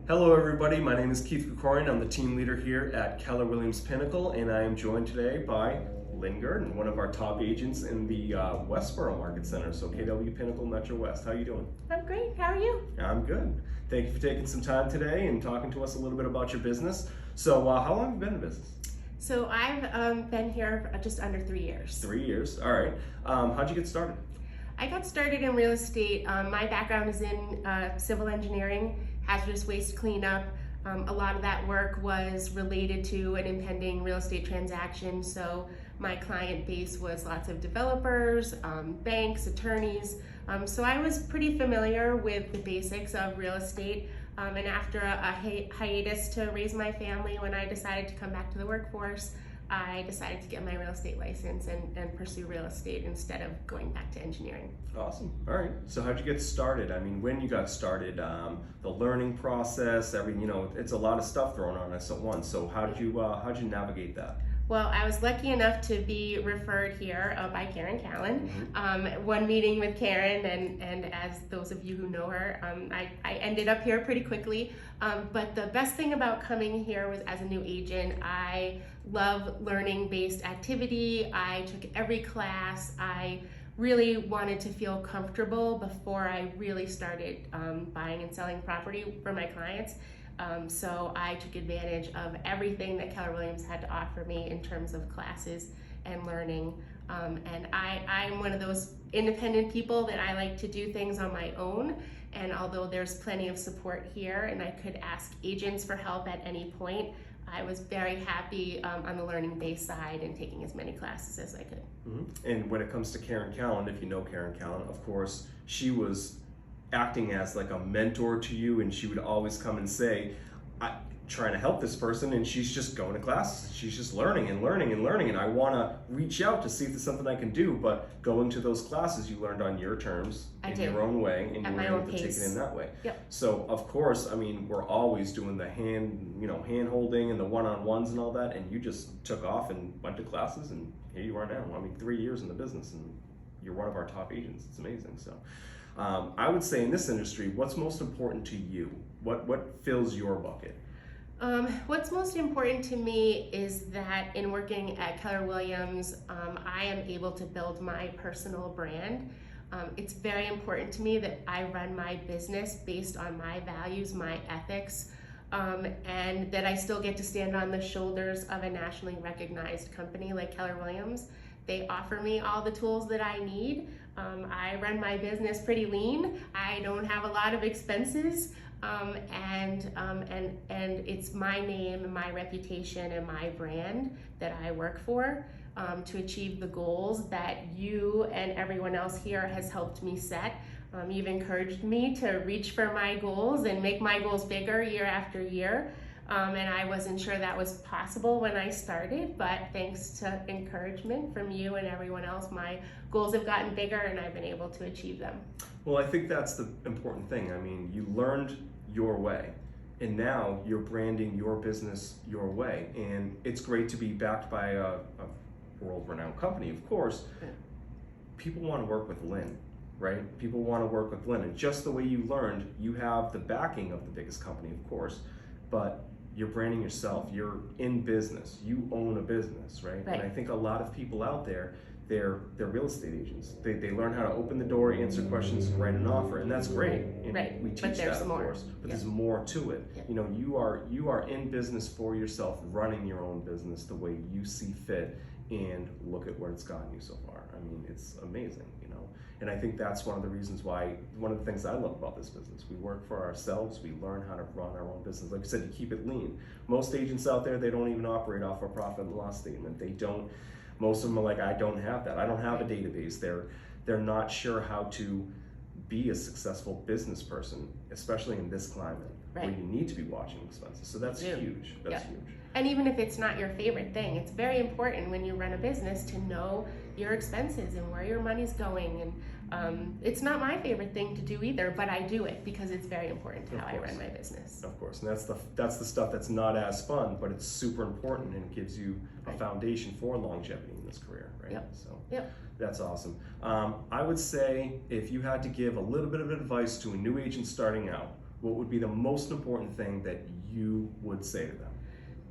Hello everybody, my name is Keith Krikorian. I'm the team leader here at Keller Williams Pinnacle, and I am joined today by Lynn Grden, one of our top agents in the Westborough Market Center, so KW Pinnacle Metro West. How are you doing? I'm great, how are you? I'm good. Thank you for taking some time today and talking to us a little bit about your business. So how long have you been in business? So I've been here just under 3 years. 3 years, all right. How'd you get started? I got started in real estate. My background is in civil engineering, hazardous waste cleanup. A lot of that work was related to an impending real estate transaction. So my client base was lots of developers, banks, attorneys. So I was pretty familiar with the basics of real estate. And after a hiatus to raise my family, when I decided to come back to the workforce, I decided to get my real estate license and pursue real estate instead of going back to engineering. Awesome. All right. So how'd you get started? I mean, when you got started, the learning process, it's a lot of stuff thrown on us at once. So how'd you navigate that? Well, I was lucky enough to be referred here by Karen Callan. One meeting with Karen, and as those of you who know her, I ended up here pretty quickly. But the best thing about coming here was as a new agent, I love learning-based activity. I took every class. I really wanted to feel comfortable before I really started buying and selling property for my clients. So I took advantage of everything that Keller Williams had to offer me in terms of classes and learning. And I'm one of those independent people that I like to do things on my own. And although there's plenty of support here and I could ask agents for help at any point, I was very happy on the learning-based side and taking as many classes as I could. And when it comes to Karen Callan, if you know Karen Callan, of course, she was acting as like a mentor to you, and she would always come and say, I'm trying to help this person, and she's just going to classes. She's just learning and learning and learning, and I want to reach out to see if there's something I can do. But going to those classes, you learned on your terms, your own way, and you were able to take it in that way. Yep. So of course, I mean, we're always doing the hand holding and the one-on-ones and all that, and you just took off and went to classes, and here you are now. I mean, 3 years in the business, and you're one of our top agents. It's amazing. So I would say in this industry, what's most important to you? What fills your bucket? What's most important to me is that in working at Keller Williams, I am able to build my personal brand. It's very important to me that I run my business based on my values, my ethics, and that I still get to stand on the shoulders of a nationally recognized company like Keller Williams. They offer me all the tools that I need. I run my business pretty lean. I don't have a lot of expenses, and it's my name, my reputation, and my brand that I work for to achieve the goals that you and everyone else here has helped me set. You've encouraged me to reach for my goals and make my goals bigger year after year. And I wasn't sure that was possible when I started, but thanks to encouragement from you and everyone else, my goals have gotten bigger and I've been able to achieve them. Well, I think that's the important thing. I mean, you learned your way, and now you're branding your business your way. And it's great to be backed by a world-renowned company, of course. Yeah. People want to work with Lynn, right? People want to work with Lynn. And just the way you learned, you have the backing of the biggest company, of course, but you're branding yourself. You're in business. You own a business, right? And I think a lot of people out there, they're real estate agents. They learn how to open the door, answer questions, and write an offer, and that's great. And we teach that, of course. But there's more to it. Yeah. You are in business for yourself, running your own business the way you see fit, and look at where it's gotten you so far. I mean, it's amazing, And I think that's one of the reasons why, one of the things I love about this business. We work for ourselves, we learn how to run our own business. Like you said, you keep it lean. Most agents out there, they don't even operate off a profit and loss statement. Most of them are like, I don't have that. I don't have a database. They're not sure how to be a successful business person, especially in this climate, where you need to be watching expenses. So that's huge. That's huge. And even if it's not your favorite thing, it's very important when you run a business to know your expenses and where your money's going. And it's not my favorite thing to do either, but I do it because it's very important to how I run my business. Of course, and that's the stuff that's not as fun, but it's super important and it gives you a foundation for longevity in this career, right? So that's awesome. I would say if you had to give a little bit of advice to a new agent starting out, what would be the most important thing that you would say to them?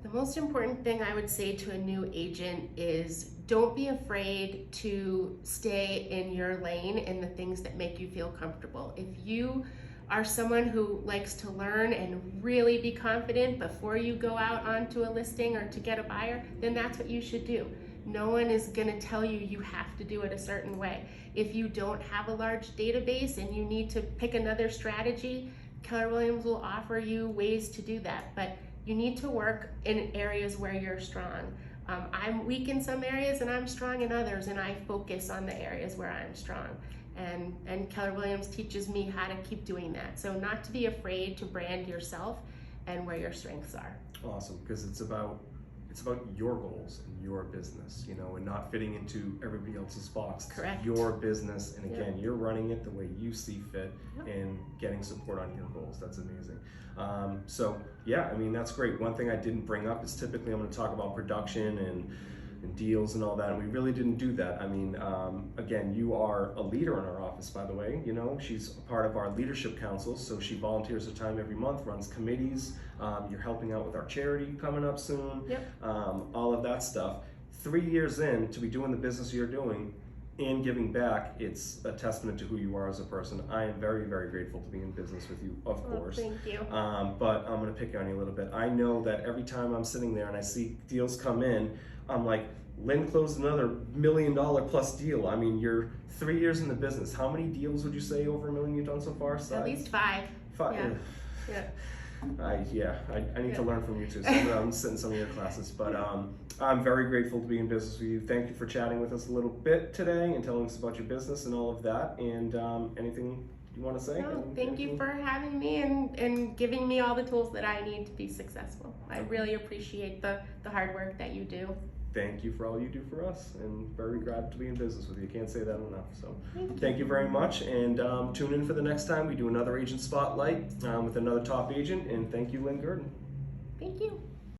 The most important thing I would say to a new agent is don't be afraid to stay in your lane and the things that make you feel comfortable. If you are someone who likes to learn and really be confident before you go out onto a listing or to get a buyer, then that's what you should do. No one is going to tell you you have to do it a certain way. If you don't have a large database and you need to pick another strategy, Keller Williams will offer you ways to do that, but you need to work in areas where you're strong. I'm weak in some areas and I'm strong in others, and I focus on the areas where I'm strong. And Keller Williams teaches me how to keep doing that. So not to be afraid to brand yourself and where your strengths are. Awesome, because it's about your goals and your business, you know, and not fitting into everybody else's box. Correct. Your business, and again, Yep. you're running it the way you see fit. Yep. And getting support on your goals. That's amazing. So yeah, I mean, that's great. One thing I didn't bring up is typically I'm going to talk about production and deals and all that, and we really didn't do that. I mean, again, you are a leader in our office, by the way. You know, she's a part of our leadership council, so she volunteers her time every month, runs committees. You're helping out with our charity coming up soon. Yep. All of that stuff. 3 years in to be doing the business you're doing and giving back, it's a testament to who you are as a person. I am very, very grateful to be in business with you, of course. Thank you. But I'm going to pick on you a little bit. I know that every time I'm sitting there and I see deals come in, I'm like, Lynn closed another $1 million plus deal. I mean, you're 3 years in the business. How many deals would you say over $1 million you've done so far? At least 5. 5. Yeah. I need to learn from you too. So I'm sitting some of your classes, but I'm very grateful to be in business with you. Thank you for chatting with us a little bit today and telling us about your business and all of that. And anything you want to say? No, thank you for having me and giving me all the tools that I need to be successful. I really appreciate the hard work that you do. Thank you for all you do for us, and very glad to be in business with you. Can't say that enough. So thank you very much, and tune in for the next time we do another agent spotlight with another top agent. And thank you, Lynn Grden. Thank you.